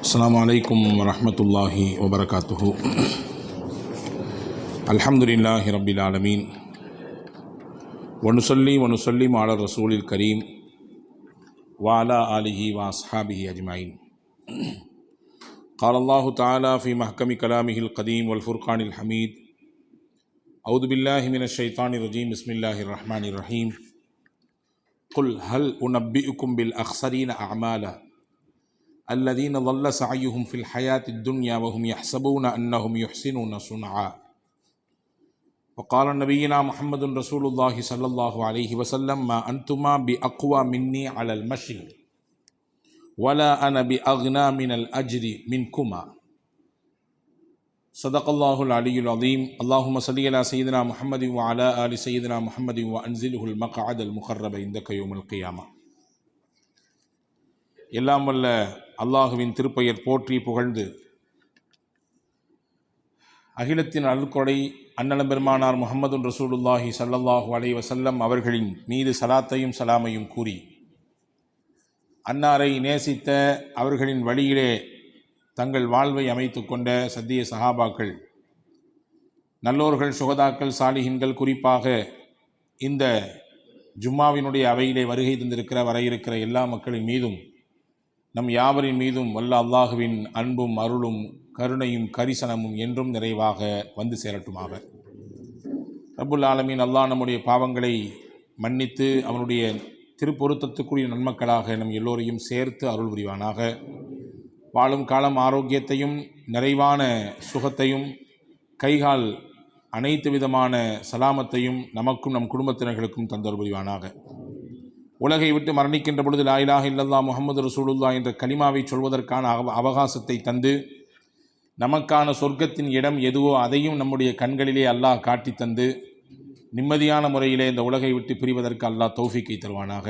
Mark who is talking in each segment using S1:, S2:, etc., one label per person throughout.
S1: السلام عليكم ورحمة الله وبركاته. الحمد لله رب العالمين ونصلي ونسلم على الرسول الكريم وعلى آله وأصحابه أجمعين. قال الله تعالى في محكم كلامه القديم والفرقان الحميد: أعوذ بالله من الشيطان الرجيم، بسم الله الرحمن الرحيم. قل هل أنبئكم بالأخسرين أعمالا الذين ضل سعيهم في الحياة الدنيا وهم يحسبون أنهم يحسنون صنعا. وقال نبينا محمد رسول الله صلى الله عليه وسلم: ما أنتما بأقوى مني على المشي ولا أنا بأغنى من الأجر منكما. صدق الله العلي العظيم. اللهم صل على سيدنا محمد وعلى آل سيدنا محمد وأنزله المقعد المقرب عندك يوم القيامة. எல்லாம் வல்ல அல்லாஹுவின் திருப்பெயர் போற்றி புகழ்ந்து அகிலத்தின் அருள்கொடை அன்னலம் பெருமானார் முஹம்மது ரசூலுல்லாஹி ஸல்லல்லாஹு அலைஹி வஸல்லம் அவர்களின் மீது சலாத்தையும் சலாமையும் கூறி, அன்னாரை நேசித்த அவர்களின் வழியிலே தங்கள் வாழ்வை அமைத்து கொண்ட சத்திய சஹாபாக்கள், நல்லோர்கள், சுகதாக்கள், சாலிஹின்கள், குறிப்பாக இந்த ஜும்மாவினுடைய அவையிலே வருகை தந்திருக்கிற வர இருக்கிற எல்லா மக்களின் மீதும் நம் யாவரின் மீதும் வல்ல அல்லாஹுவின் அன்பும் அருளும் கருணையும் கரிசனமும் என்றும் நிறைவாக வந்து சேரட்டுமாக. ரப்புல் ஆலமீன் அல்லாஹ் நம்முடைய பாவங்களை மன்னித்து அவனுடைய திருப்பொருத்தத்துக்குரிய நன்மக்களாக நம் எல்லோரையும் சேர்த்து அருள் புரிவானாக. வாழும் காலம் ஆரோக்கியத்தையும் நிறைவான சுகத்தையும் கைகால் அனைத்து விதமான சலாமத்தையும் நமக்கும் நம் குடும்பத்தினர்களுக்கும் தந்தருள் புரிவானாக. உலகை விட்டு மரணிக்கின்ற பொழுது லா இலாஹ இல்லல்லாஹ் முஹம்மது ரசூலுல்லாஹ் என்ற கலிமாவை சொல்வதற்கான அவகாசத்தை தந்து, நமக்கான சொர்க்கத்தின் இடம் எதுவோ அதையும் நம்முடைய கண்களிலே அல்லாஹ் காட்டி தந்து, நிம்மதியான முறையிலே இந்த உலகை விட்டு பிரிவதற்கு அல்லாஹ் தௌஃபீக்கை தருவானாக.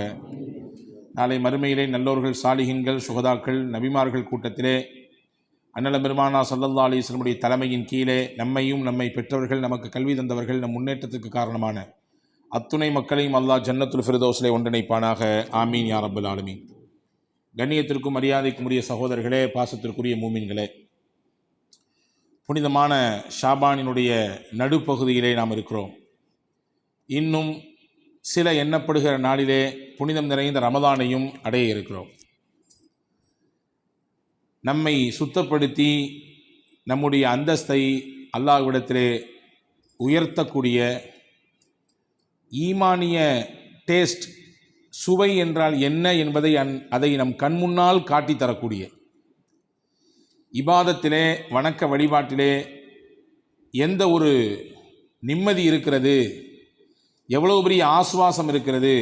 S1: நாளை மறுமையிலே நல்லோர்கள், சாலிஹின்கள், சுகதாக்கள், நபிமார்கள் கூட்டத்திலே அன்னலம் பெருமானா ஸல்லல்லாஹு அலைஹி வஸல்லமுடைய தலைமையின் கீழே நம்மையும் நம்மை பெற்றவர்கள், நமக்கு கல்வி தந்தவர்கள், நம் முன்னேற்றத்துக்கு காரணமான அத்துணை மக்களையும் அல்லாஹ் ஜன்னத்துல் ஃபிர்தௌஸிலே ஒன்றிணைப்பானாக. ஆமீன் யா ரப்பல் ஆலமீன். கண்ணியத்திற்கும் மரியாதைக்கும் உரிய சகோதரர்களே, பாசத்திற்குரிய மூமின்களே, புனிதமான ஷாபானினுடைய நடுப்பகுதியிலே நாம் இருக்கிறோம். இன்னும் சில எண்ணப்படுகிற நாளிலே புனிதம் நிறைந்த ரமதானையும் அடைய இருக்கிறோம். நம்மை சுத்தப்படுத்தி நம்முடைய அந்தஸ்தை அல்லாஹ்விடத்திலே உயர்த்தக்கூடிய ஈமானிய டேஸ்ட், சுவை என்றால் என்ன என்பதை அதை நம் கண்முன்னால் காட்டித்தரக்கூடிய இபாதத்திலே, வணக்க வழிபாட்டிலே எந்த ஒரு நிம்மதி இருக்கிறது, எவ்வளவு பெரிய ஆசுவாசம் இருக்கிறது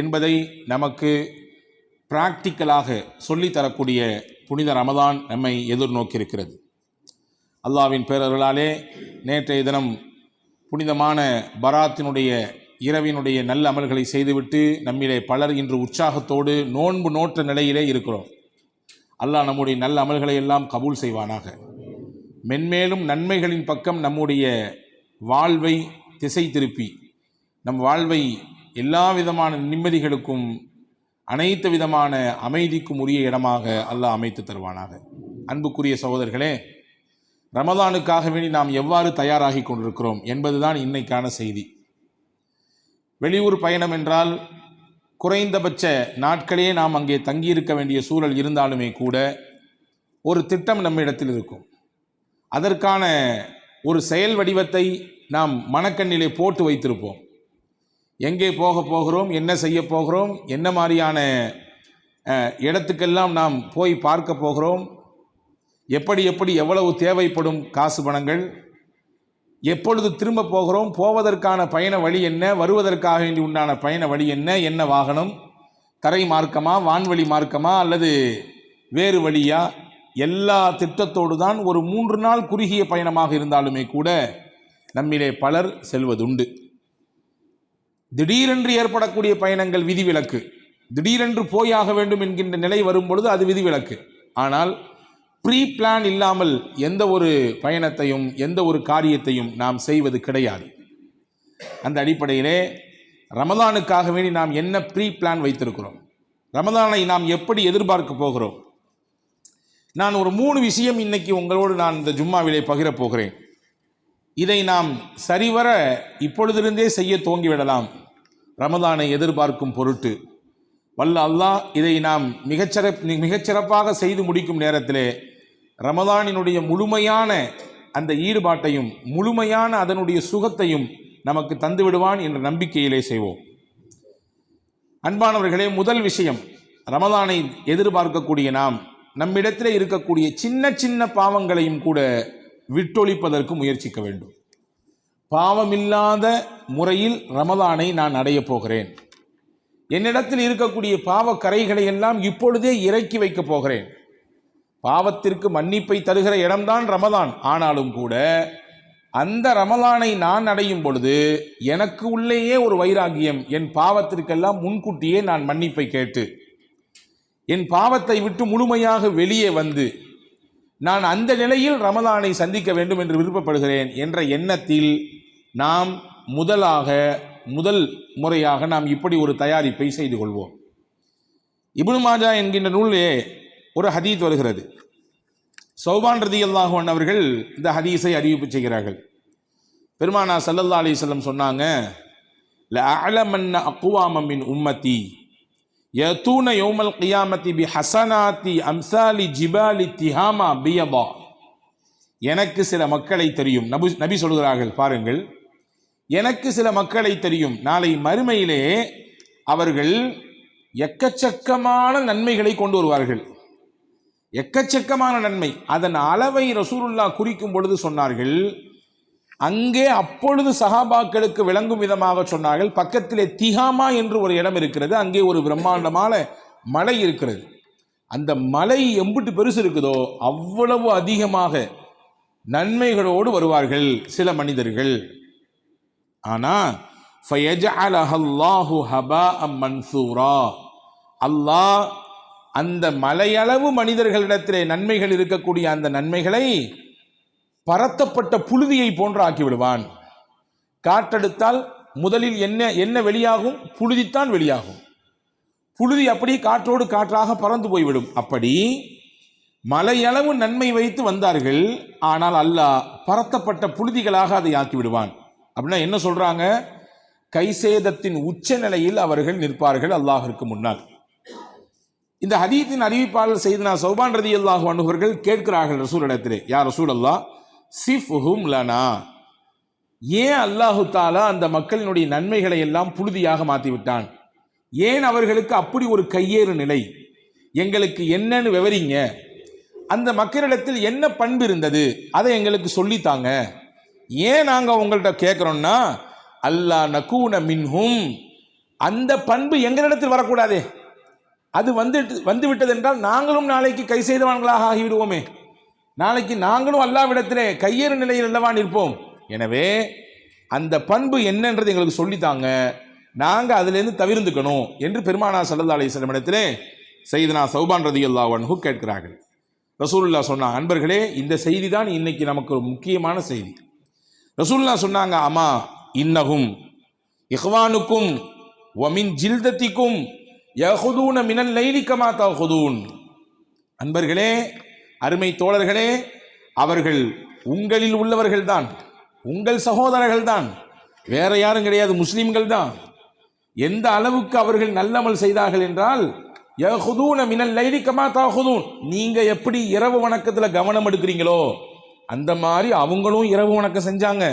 S1: என்பதை நமக்கு பிராக்டிக்கலாக சொல்லித்தரக்கூடிய புனித ரமதான் நம்மை எதிர்நோக்கியிருக்கிறது. அல்லாஹ்வின் பேரருளாலே நேற்றைய தினம் புனிதமான பராத்தினுடைய இரவினுடைய நல்ல அமல்களை செய்துவிட்டு நம்மிலே பலர் இன்று உற்சாகத்தோடு நோன்பு நோற்ற நிலையிலே இருக்கிறோம். அல்லாஹ் நம்முடைய நல்ல அமல்களை எல்லாம் கபூல் செய்வானாக. மென்மேலும் நன்மைகளின் பக்கம் நம்முடைய வாழ்வை திசை திருப்பி நம் வாழ்வை எல்லா விதமான நிம்மதிகளுக்கும் அனைத்து விதமான அமைதிக்கும் உரிய இடமாக அல்லாஹ் அமைத்து தருவானாக. அன்புக்குரிய சகோதரர்களே, ரமதானுக்காக வேண்டி நாம் எவ்வாறு தயாராகி கொண்டிருக்கிறோம் என்பதுதான் இன்னைக்கான செய்தி. வெளியூர் பயணம் என்றால் குறைந்தபட்ச நாட்களே நாம் அங்கே தங்கியிருக்க வேண்டிய சூழல் இருந்தாலுமே கூட ஒரு திட்டம் நம்மிடத்தில் இருக்கும். அதற்கான ஒரு செயல் வடிவத்தை நாம் மனக்கண்ணிலே போட்டு வைத்திருப்போம். எங்கே போகிறோம், என்ன செய்ய போகிறோம், என்ன மாதிரியான இடத்துக்கெல்லாம் நாம் போய் பார்க்க போகிறோம், எப்படி எவ்வளவு தேவைப்படும் காசு பணங்கள், எப்பொழுது திரும்ப போகிறோம், போவதற்கான பயண வழி என்ன, வருவதற்காக வேண்டி உண்டான பயண வழி என்ன வாகனம், தரை மார்க்கமா, வான்வழி மார்க்கமா அல்லது வேறு வழியா, எல்லா திட்டத்தோடு தான் ஒரு 3 நாள் குறுகிய பயணமாக இருந்தாலுமே கூட நம்மிலே பலர் செல்வதுண்டு. திடீரென்று ஏற்படக்கூடிய பயணங்கள் விதிவிலக்கு. திடீரென்று போயாக வேண்டும் என்கின்ற நிலை வரும் பொழுது அது விதிவிலக்கு. ஆனால் ப்ரீ பிளான் இல்லாமல் எந்த ஒரு பயணத்தையும் எந்த ஒரு காரியத்தையும் நாம் செய்வது கிடையாது. அந்த அடிப்படையிலே ரமதானுக்காக வேண்டி நாம் என்ன ப்ரீ பிளான் வைத்திருக்கிறோம், ரமதானை நாம் எப்படி எதிர்பார்க்க போகிறோம், நான் ஒரு 3 விஷயம் இன்னைக்கு உங்களோடு நான் இந்த ஜும்மாவிலே பகிரப் போகிறேன். இதை நாம் சரிவர இப்பொழுதிருந்தே செய்ய துவங்கிவிடலாம். ரமதானை எதிர்பார்க்கும் பொருட்டு வல்ல அல்லாஹ் இதை நாம் மிகச்சிறப்பாக செய்து முடிக்கும் நேரத்திலே ரமதானினுடைய முழுமையான அந்த ஈடுபாட்டையும் முழுமையான அதனுடைய சுகத்தையும் நமக்கு தந்து விடுவான் என்ற நம்பிக்கையிலே செய்வோம். அன்பானவர்களே, முதல் விஷயம், ரமதானை எதிர்பார்க்கக்கூடிய நாம் நம்மிடத்திலே இருக்கக்கூடிய சின்ன சின்ன பாவங்களையும் கூட விட்டொழிப்பதற்கு முயற்சிக்க வேண்டும். பாவமில்லாத முறையில் ரமதானை நான் அடையப் போகிறேன். என்னிடத்தில் இருக்கக்கூடிய பாவ கரைகளை எல்லாம் இப்பொழுதே இறக்கி வைக்கப் போகிறேன். பாவத்திற்கு மன்னிப்பை தருகிற இடம்தான் ரமதான். ஆனாலும் கூட அந்த ரமதானை நான் அடையும் பொழுது எனக்கு உள்ளேயே ஒரு வைராகியம், என் பாவத்திற்கெல்லாம் முன்கூட்டியே நான் மன்னிப்பை கேட்டு என் பாவத்தை விட்டு முழுமையாக வெளியே வந்து நான் அந்த நிலையில் ரமதானை சந்திக்க வேண்டும் என்று விருப்பப்படுகிறேன் என்ற எண்ணத்தில் நாம் முதல் முறையாக நாம் இப்படி ஒரு தயாரிப்பை செய்து கொள்வோம். இப்னு மாஜா என்கின்ற நூலிலே ஒரு ஹதீத் வருகிறது. சௌபான் ரலியல்லாஹு அன்ஹு அவர்கள் இந்த ஹதீஸை அறிவிப்பு செய்கிறார்கள். பெருமானார் ஸல்லல்லாஹு அலைஹி வஸல்லம் சொன்னாங்க, லஅலமன்ன அக்வாம மின் உம்மதி யதூன யௌமல் கியாமத்தி பிஹஸனாத்தி அம்சாலி ஜிபாலி திஹாமா பியதா. எனக்கு சில மக்களை தெரியும். நபி சொல்கிறார்கள், பாருங்கள், எனக்கு சில மக்களை தெரியும், நாளை மறுமையிலே அவர்கள் எக்கச்சக்கமான நன்மைகளை கொண்டு வருவார்கள். எக்கச்சக்கமான நன்மை. அதன் அளவை ரசூலுல்லாஹ் குறிக்கும் பொழுது சொன்னார்கள், அங்கே அப்பொழுது சஹாபாக்களுக்கு விளங்கும் விதமாக சொன்னார்கள், பக்கத்திலே திஹாமா என்று ஒரு இடம் இருக்கிறது, அங்கே ஒரு பிரம்மாண்டமான மலை இருக்கிறது. அந்த மலை எம்புட்டு பெருசு இருக்குதோ அவ்வளவு அதிகமாக நன்மைகளோடு வருவார்கள் சில மனிதர்கள். ஆனால் ஃபயஜஅலஹல்லாஹு ஹபாஅம் மன்சூரா, அல்லாஹ் அந்த மலையளவு மனிதர்களிடத்திலே நன்மைகள் இருக்கக்கூடிய அந்த நன்மைகளை பரத்தப்பட்ட புழுதியை போன்று ஆக்கிவிடுவான். காற்றெடுத்தால் முதலில் என்ன வெளியாகும்? புழுதித்தான் வெளியாகும். புழுதி அப்படி காற்றோடு காற்றாக பறந்து போய்விடும். அப்படி மலையளவு நன்மை வைத்து வந்தார்கள், ஆனால் அல்லாஹ் பரத்தப்பட்ட புழுதிகளாக அதை ஆக்கிவிடுவான். அப்படின்னா என்ன சொல்றாங்க? கைசேதத்தின் உச்ச நிலையில் அவர்கள் நிற்பார்கள் அல்லாஹிற்கு முன்னால். இந்த ஹதீத்தின் அறிவிப்பாளர் செய்தனா சௌபான் ரலியல்லாஹு அன்ஹு அவர்கள் கேட்கிறார்கள் ரசூலிடத்திலே, யா ரசூலல்லாஹ் சிஃப்ஹும் லனா, ஏன் அல்லாஹு தாலா அந்த மக்களினுடைய நன்மைகளை எல்லாம் புழுதியாக மாற்றிவிட்டான்? ஏன் அவர்களுக்கு அப்படி ஒரு கையேறு நிலை? எங்களுக்கு என்னன்னு விவரிங்க. அந்த மக்களிடத்தில் என்ன பண்பு இருந்தது அதை எங்களுக்கு சொல்லித்தாங்க. ஏன் நாங்கள் உங்கள்கிட்ட கேட்குறோம்னா, அல்லா நகூன மின்ஹும், அந்த பண்பு எங்களிடத்தில் வரக்கூடாதே. அது வந்து விட்டது என்றால் நாங்களும் நாளைக்கு கை செய்தவான்களாக ஆகிவிடுவோமே. நாளைக்கு நாங்களும் அல்லாஹ்விடத்திலே கையேறு நிலையில் அல்லவா நிற்போம். எனவே அந்த பண்பு என்னன்றது எங்களுக்கு சொல்லித்தாங்க, நாங்கள் அதிலிருந்து தவிர்த்துக்கணும் என்று பெருமானார் ஸல்லல்லாஹு அலைஹி வஸல்லம் இடத்திலே சையதுனா சௌபான் ரலியல்லாஹு அன்ஹு கேட்கிறார்கள். ரசூலுல்லாஹ் சொன்னாங்க, அன்பர்களே, இந்த செய்தி தான் இன்னைக்கு நமக்கு ஒரு முக்கியமான செய்தி. ரசூலுல்லாஹ் சொன்னாங்க, அம்மா இன்னஹும் இஹ்வானுக்கும் வமின் ஜில்தத்திக்கும் யஹுதூன மினல் லைலி கமா தஹுதூன். அன்பர்களே, அருமை தோழர்களே, அவர்கள் உங்களில் உள்ளவர்கள் தான், உங்கள் சகோதரர்கள் தான், வேற யாரும் கிடையாது, முஸ்லிம்கள் தான். எந்த அளவுக்கு அவர்கள் நல்லமல் செய்தார்கள் என்றால், யஹுதூன மினல் லைலி கமா தஹுதூன், நீங்க எப்படி இரவு வணக்கத்தில் கவனம் எடுக்கிறீங்களோ அந்த மாதிரி அவங்களும் இரவு வணக்கம் செஞ்சாங்க.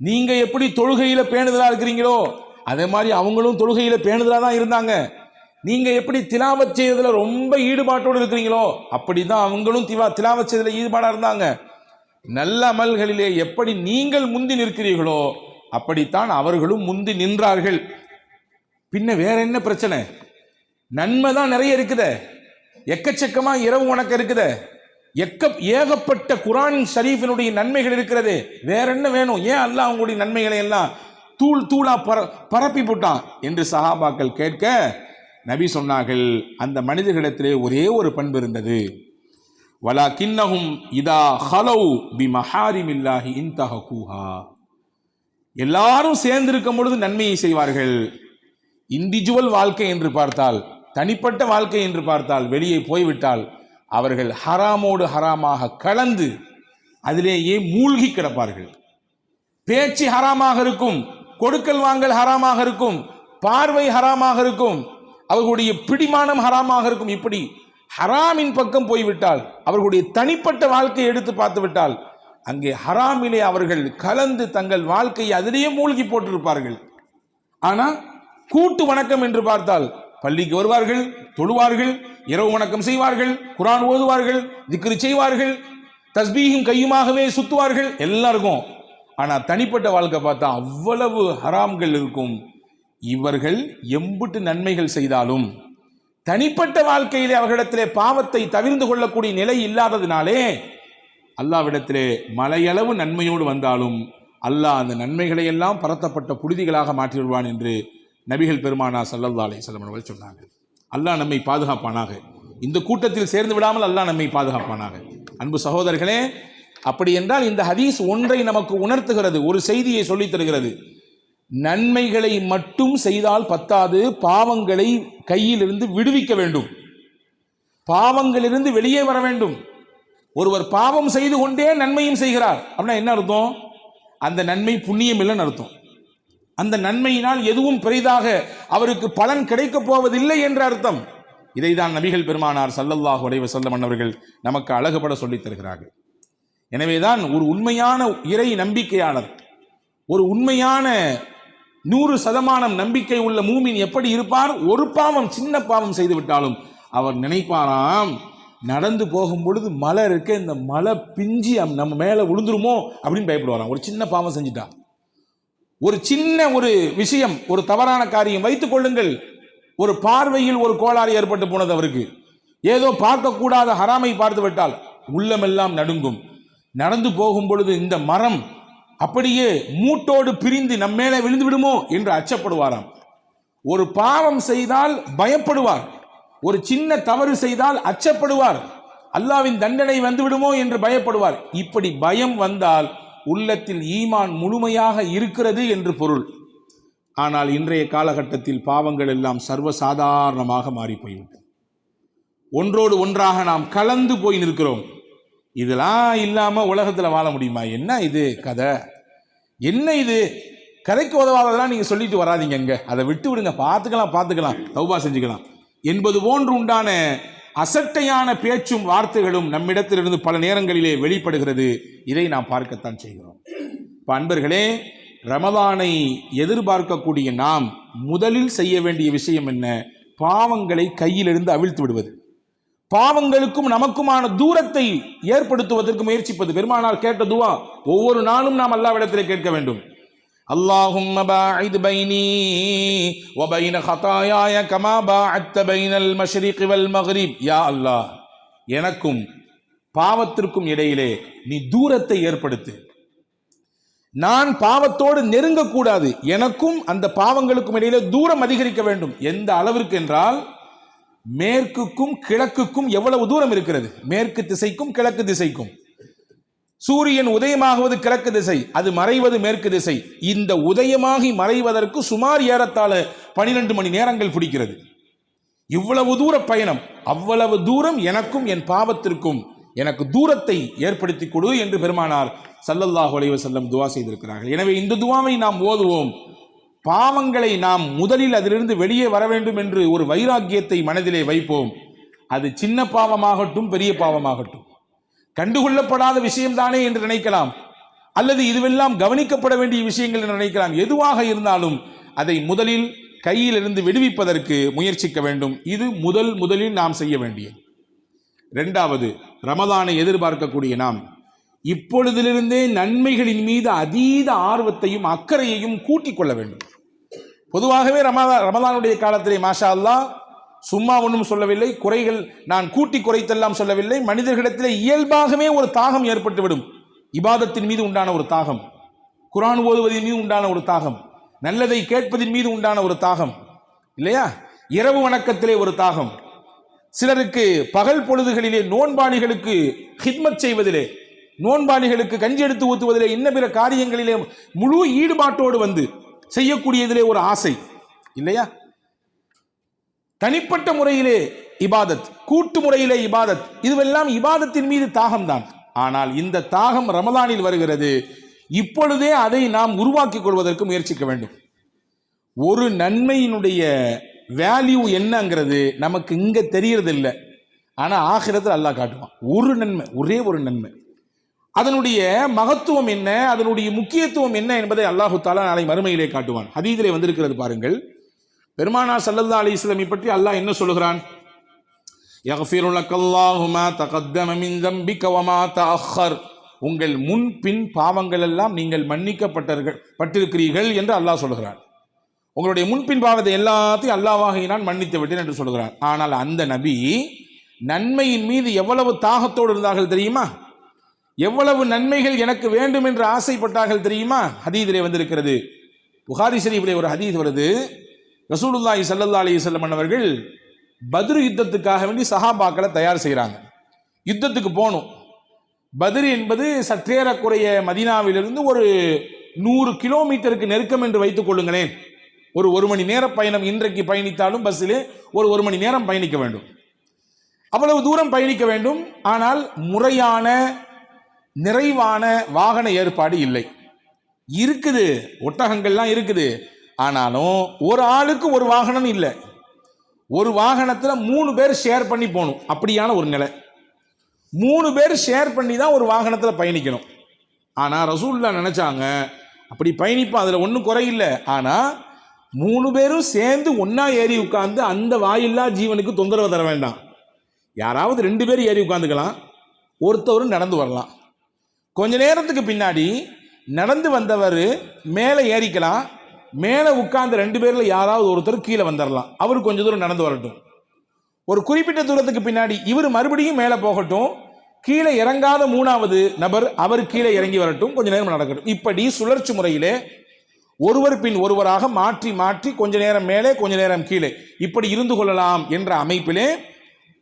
S1: நீங்க எப்படி தொழுகையில பேணுதலா இருக்கிறீங்களோ அதே மாதிரி அவங்களும் தொழுகையில பேணுதலா தான் இருந்தாங்க. நீங்க எப்படி திலாவத் செய்யறதுல ரொம்ப ஈடுபாட்டோடு இருக்கிறீங்களோ அப்படிதான் அவங்களும் திலாவத் செய்யறதுல ஈடுபாடா இருந்தாங்க. நல்ல அமல்களிலே எப்படி நீங்கள் முந்தி நிற்கிறீர்களோ அப்படித்தான் அவர்களும் முந்தி நின்றார்கள். பின்ன வேற என்ன பிரச்சனை? நன்மை தான் நிறைய இருக்குதே, எக்கச்சக்கமா இரவு வணக்கம் இருக்குதே, ஏகப்பட்ட குர்ஆன் ஷரீஃபினுடைய நன்மைகள் இருக்கிறது. வேற என்ன வேணும்? ஏன் அல்லாஹ் அவங்களுடைய நன்மைகளை எல்லாம் தூளா பரப்பி போட்டான் என்று சஹாபாக்கள் கேட்க நபி சொன்னார்கள், அந்த மனிதர்களிடத்திலே ஒரே ஒரு பண்பு இருந்தது. வலாகின்னஹும் இதா ஹலௌ பிமஹாரிமில்லாஹி இன்தஹகுஹா. எல்லாரும் சேர்ந்திருக்கும் பொழுது நன்மையை செய்வார்கள். இண்டிவிஜுவல் வாழ்க்கை என்று பார்த்தால், தனிப்பட்ட வாழ்க்கை என்று பார்த்தால், வெளியே போய்விட்டால் அவர்கள் ஹராமோடு ஹராமாக கலந்து அதிலேயே மூழ்கி கிடப்பார்கள். பேச்சு ஹராமாக இருக்கும், கொடுக்கல் வாங்கல் ஹராமாக இருக்கும், பார்வை ஹராமாக இருக்கும், அவர்களுடைய பிடிமானம் ஹராமாக இருக்கும். இப்படி ஹராமின் பக்கம் போய்விட்டால், அவர்களுடைய தனிப்பட்ட வாழ்க்கையை எடுத்து பார்த்து விட்டால், அங்கே ஹராமிலே அவர்கள் கலந்து தங்கள் வாழ்க்கையை அதிலேயே மூழ்கி போட்டிருப்பார்கள். ஆனால் கூட்டு வணக்கம் என்று பார்த்தால் பள்ளிக்கு வருவார்கள், தொழுவார்கள், இரவு வணக்கம் செய்வார்கள், குர்ஆன் ஓதுவார்கள், திக்ரு செய்வார்கள், தஸ்பீஹும் கையுமாகவே சுத்துவார்கள் எல்லாருக்கும். ஆனால் தனிப்பட்ட வாழ்க்கை பார்த்தா அவ்வளவு ஹராம்கள் இருக்கும். இவர்கள் எம்புட்டு நன்மைகள் செய்தாலும் தனிப்பட்ட வாழ்க்கையிலே அவர்களிடத்திலே பாவத்தை தவிர்ந்து கொள்ளக்கூடிய நிலை இல்லாததினாலே அல்லாஹ்விடத்திலே மலையளவு நன்மையோடு வந்தாலும் அல்லாஹ் அந்த நன்மைகளை எல்லாம் பரத்தப்பட்ட புழுதிகளாக மாற்றி விடுவான் என்று நபிகள் பெருமானார் ஸல்லல்லாஹு அலைஹி வஸல்லம் அவர்கள் சொன்னார்கள். அல்லாஹ் நம்மை பாதுகாப்பானாக. இந்த கூட்டத்தில் சேர்ந்து விடாமல் அல்லாஹ் நம்மை பாதுகாப்பானாக. அன்பு சகோதரர்களே, அப்படி என்றால் இந்த ஹதீஸ் ஒன்றை நமக்கு உணர்த்துகிறது, ஒரு செய்தியை சொல்லித் தருகிறது. நன்மைகளை மட்டும் செய்தால் பத்தாது, பாவங்களை கையிலிருந்து விடுவிக்க வேண்டும், பாவங்களிலிருந்து வெளியே வர வேண்டும். ஒருவர் பாவம் செய்து கொண்டே நன்மையும் செய்கிறார் அப்படின்னா என்ன அர்த்தம்? அந்த நன்மை புண்ணியம் இல்லைன்னு அர்த்தம். அந்த நன்மையினால் எதுவும் பெரிதாக அவருக்கு பலன் கிடைக்கப் போவதில்லை என்ற அர்த்தம். இதைதான் நபிகள் பெருமானார் ஸல்லல்லாஹு அலைஹி வஸல்லம் அவர்கள் நமக்கு அழகுபட சொல்லித் தருகிறார்கள். எனவேதான் ஒரு உண்மையான இறை நம்பிக்கையாளர், ஒரு உண்மையான 100% நம்பிக்கை உள்ள மூமின் எப்படி இருப்பார்? ஒரு பாவம், சின்ன பாவம் செய்து விட்டாலும் அவர் நினைப்பாராம், நடந்து போகும் பொழுது மலை இருக்க, இந்த மலை பிஞ்சி நம்ம மேலே விழுந்துருமோ அப்படின்னு பயப்படுவாராம். ஒரு சின்ன பாவம் செஞ்சுட்டா, ஒரு சின்ன ஒரு விஷயம், ஒரு தவறான காரியம் வைத்துக் கொள்ளுங்கள், ஒரு பார்வையில் ஒரு கோளாறு ஏற்பட்டு போனது அவருக்கு, ஏதோ பார்க்கக்கூடாத ஹராமை பார்த்து விட்டால் உள்ளமெல்லாம் நடுங்கும். நடந்து போகும் பொழுது இந்த மரம் அப்படியே மூட்டோடு பிரிந்து நம்ம மேலே விழுந்து விடுமோ என்று அச்சப்படுவாராம். ஒரு பாவம் செய்தால் பயப்படுவார், ஒரு சின்ன தவறு செய்தால் அச்சப்படுவார், அல்லாஹ்வின் தண்டனை வந்து விடுமோ என்று பயப்படுவார். இப்படி பயம் வந்தால் உள்ளத்தில் ஈமான் முழுமையாக இருக்கிறது என்று பொருள். ஆனால் இன்றைய காலகட்டத்தில் பாவங்கள் எல்லாம் சர்வசாதாரணமாக மாறி போய்விட்டது. ஒன்றோடு ஒன்றாக நாம் கலந்து போய் நிற்கிறோம். இதெல்லாம் இல்லாம உலகத்துல வாழ முடியுமா? என்ன இது கதை, என்ன இது கதைக்கு உதவாததெல்லாம் நீங்க சொல்லிட்டு வராதீங்க, அதை விட்டு விடுங்க, பார்த்துக்கலாம், தௌபா செஞ்சுக்கலாம் என்பது போன்று உண்டான அசட்டையான பேச்சும் வார்த்தைகளும் நம்மிடத்திலிருந்து பல நேரங்களிலே வெளிப்படுகிறது. இதை நாம் பார்க்கத்தான் செய்கிறோம். இப்ப அன்பர்களே, ரமலானை எதிர்பார்க்கக்கூடிய நாம் முதலில் செய்ய வேண்டிய விஷயம் என்ன? பாவங்களை கையிலிருந்து அவிழ்த்து விடுவது, பாவங்களுக்கும் நமக்குமான தூரத்தை ஏற்படுத்துவதற்கு முயற்சிப்பது. பெருமானார் கேட்ட துவா ஒவ்வொரு நாளும் நாம் அல்லாஹ்விடத்திலே கேட்க வேண்டும். அல்லாஹும்ம பாஇத் பைனி வ பைன ஹதாயாய கமா பாஅத்த பைனல் மஷ்ரிகி வல் மக்ரிப். யா அல்லாஹ், எனக்கும் பாவத்திற்கும் இடையிலே நீ தூரத்தை ஏற்படுத்து. நான் பாவத்தோடு நெருங்கக்கூடாது, எனக்கும் அந்த பாவங்களுக்கும் இடையிலே தூரம் அதிகரிக்க வேண்டும். எந்த அளவிற்கு என்றால், மேற்குக்கும் கிழக்குக்கும் எவ்வளவு தூரம் இருக்கிறது? மேற்கு திசைக்கும் கிழக்கு திசைக்கும். சூரியன் உதயமாகுவது கிழக்கு திசை, அது மறைவது மேற்கு திசை. இந்த உதயமாகி மறைவதற்கு சுமார் ஏறத்தாழ 12 மணி நேரங்கள் பிடிக்கிறது. இவ்வளவு தூர பயணம், அவ்வளவு தூரம் எனக்கும் என் பாவத்திற்கும் எனக்கு தூரத்தை ஏற்படுத்தி கொடு என்று பெருமானார் ஸல்லல்லாஹு அலைஹி வஸல்லம் துவா செய்திருக்கிறார்கள். எனவே இந்த துவாவை நாம் ஓதுவோம். பாவங்களை நாம் முதலில் அதிலிருந்து வெளியே வர வேண்டும் என்று ஒரு வைராக்கியத்தை மனதிலே வைப்போம். அது சின்ன பாவமாகட்டும், பெரிய பாவமாகட்டும், கண்டுகொள்ளப்படாத விஷயம்தானே என்று நினைக்கலாம், அல்லது இதுவெல்லாம் கவனிக்கப்பட வேண்டிய விஷயங்கள் என்று நினைக்கலாம். எதுவாக இருந்தாலும் அதை முதலில் கையிலிருந்து விடுவிப்பதற்கு முயற்சிக்க வேண்டும். இது முதலில் நாம் செய்ய வேண்டியது. இரண்டாவது, ரமலானை எதிர்பார்க்கக்கூடிய நாம் இப்பொழுதிலிருந்தே நன்மைகளின் மீது அதீத ஆர்வத்தையும் அக்கறையையும் கூட்டிக் கொள்ள வேண்டும். பொதுவாகவே ரமலானுடைய காலத்திலே மாஷா அல்லாஹ் சும்மா ஒன்றும் சொல்லவில்லை, குறைகள் நான் கூட்டி குறைத்தெல்லாம் சொல்லவில்லை. மனிதர்களிடத்திலே இயல்பாகவே ஒரு தாகம் ஏற்பட்டுவிடும். இபாதத்தின் மீது உண்டான ஒரு தாகம், குர்ஆன் ஓதுவதின் மீது உண்டான ஒரு தாகம், நல்லதை கேட்பதின் மீது உண்டான ஒரு தாகம், இல்லையா? இரவு வணக்கத்திலே ஒரு தாகம், சிலருக்கு பகல் பொழுதுகளிலே நோன்பாளிகளுக்கு ஹித்மத் செய்வதிலே, நோன்பாளிகளுக்கு கஞ்சி எடுத்து ஊத்துவதிலே, இன்ன பிற காரியங்களிலே முழு ஈடுபாட்டோடு வந்து செய்யக்கூடியதிலே ஒரு ஆசை, இல்லையா? தனிப்பட்ட முறையிலே இபாதத், கூட்டு முறையிலே இபாதத், இதுவெல்லாம் இபாதத்தின் மீது தாகம்தான். ஆனால் இந்த தாகம் ரமலானில் வருகிறது. இப்பொழுதே அதை நாம் உருவாக்கிக் கொள்வதற்கு முயற்சிக்க வேண்டும். ஒரு நன்மையினுடைய வேல்யூ என்னங்கிறது நமக்கு இங்க தெரியறது இல்லை, ஆனா ஆகிரத்தில் அல்லாஹ் காட்டுவான். ஒரு நன்மை, ஒரே ஒரு நன்மை, அதனுடைய மகத்துவம் என்ன, அதனுடைய முக்கியத்துவம் என்ன என்பதை அல்லாஹு தஆலா நாளை மறுமையிலே காட்டுவான். ஹதீஸிலே வந்திருக்கிறது பாருங்கள். பெருமானார் ஸல்லல்லாஹு அலைஹி வஸல்லம் பற்றி அல்லாஹ் என்ன சொல்கிறான்? யக்ஃபிரு லக்கல்லாஹு மா தகத்தம மின் தம்பிக வ மா தஅக்கர். உங்கள் முன் பின் பாவங்கள் எல்லாம் நீங்கள் மன்னிக்கப்பட்டிருக்கிறீர்கள் என்று அல்லாஹ் சொல்கிறான். உங்களுடைய முன்பின் பாவத்தை எல்லாத்தையும் அல்லாஹ்வாகிய நான் மன்னித்து விட்டேன் என்று சொல்கிறான். ஆனால் அந்த நபி நன்மையின் மீது எவ்வளவு தாகத்தோடு இருந்தார்கள் தெரியுமா? எவ்வளவு நன்மைகள் எனக்கு வேண்டும் என்று ஆசைப்பட்டார்கள் தெரியுமா? ஹதீஸிலே வந்திருக்கிறது. புகாரி ஷரீஃபிலே ஒரு ஹதீஸ் வருது. ரசூலுல்லாஹி ஸல்லல்லாஹு அலைஹி வஸல்லம் அவர்கள் பத்ர் யுத்தத்துக்காக வேண்டி சஹாபாக்களை தயார் செய்கிறாங்க. யுத்தத்துக்கு போகணும். பத்ர் என்பது சற்றேறக்குறைய மதீனாவிலிருந்து ஒரு 100 கிலோமீட்டருக்கு நெருக்கம் என்று வைத்துக் கொள்ளுங்களேன். ஒரு மணி நேர பயணம். இன்றைக்கு பயணித்தாலும் பஸ்ஸிலே ஒரு மணி நேரம் பயணிக்க வேண்டும். அவ்வளவு தூரம் பயணிக்க வேண்டும். ஆனால் முறையான நிறைவான வாகன ஏற்பாடு இல்லை. இருக்குது, ஒட்டகங்கள்லாம் இருக்குது. ஆனாலும் ஒரு ஆளுக்கு ஒரு வாகனம் இல்லை. ஒரு வாகனத்தில் 3 பேர் ஷேர் பண்ணி போகணும். அப்படியான ஒரு நிலை. 3 பேர் ஷேர் பண்ணி தான் ஒரு வாகனத்தில் பயணிக்கணும். ஆனால் ரசூலுல்லாஹ் நினைச்சாங்க அப்படி பயணிப்போம், அதில் ஒன்றும் குறையில்லை. ஆனால் 3 பேரும் சேர்ந்து ஒன்றா ஏறி உட்கார்ந்து அந்த வாயில்லா ஜீவனுக்கு தொந்தரவு தர வேண்டாம். யாராவது 2 பேர் ஏறி உட்காந்துக்கலாம், ஒருத்தவரும் நடந்து வரலாம். கொஞ்ச நேரத்துக்கு பின்னாடி நடந்து வந்தவர் மேலே ஏறிக்கலாம், மேலே உட்கார்ந்த 2 பேர்ல யாராவது ஒருத்தர் கீழே வந்துடலாம். அவர் கொஞ்ச தூரம் நடந்து வரட்டும். ஒரு குறிப்பிட்ட தூரத்துக்கு பின்னாடி இவர் மறுபடியும் மேலே போகட்டும், கீழே இறங்காத 3வது நபர் அவர் கீழே இறங்கி வரட்டும், கொஞ்ச நேரம் நடக்கட்டும். இப்படி சுழற்சி முறையிலே ஒருவர் பின் ஒருவராக மாற்றி மாற்றி கொஞ்ச நேரம் மேலே கொஞ்ச நேரம் கீழே இப்படி இருந்து கொள்ளலாம் என்ற அமைப்பிலே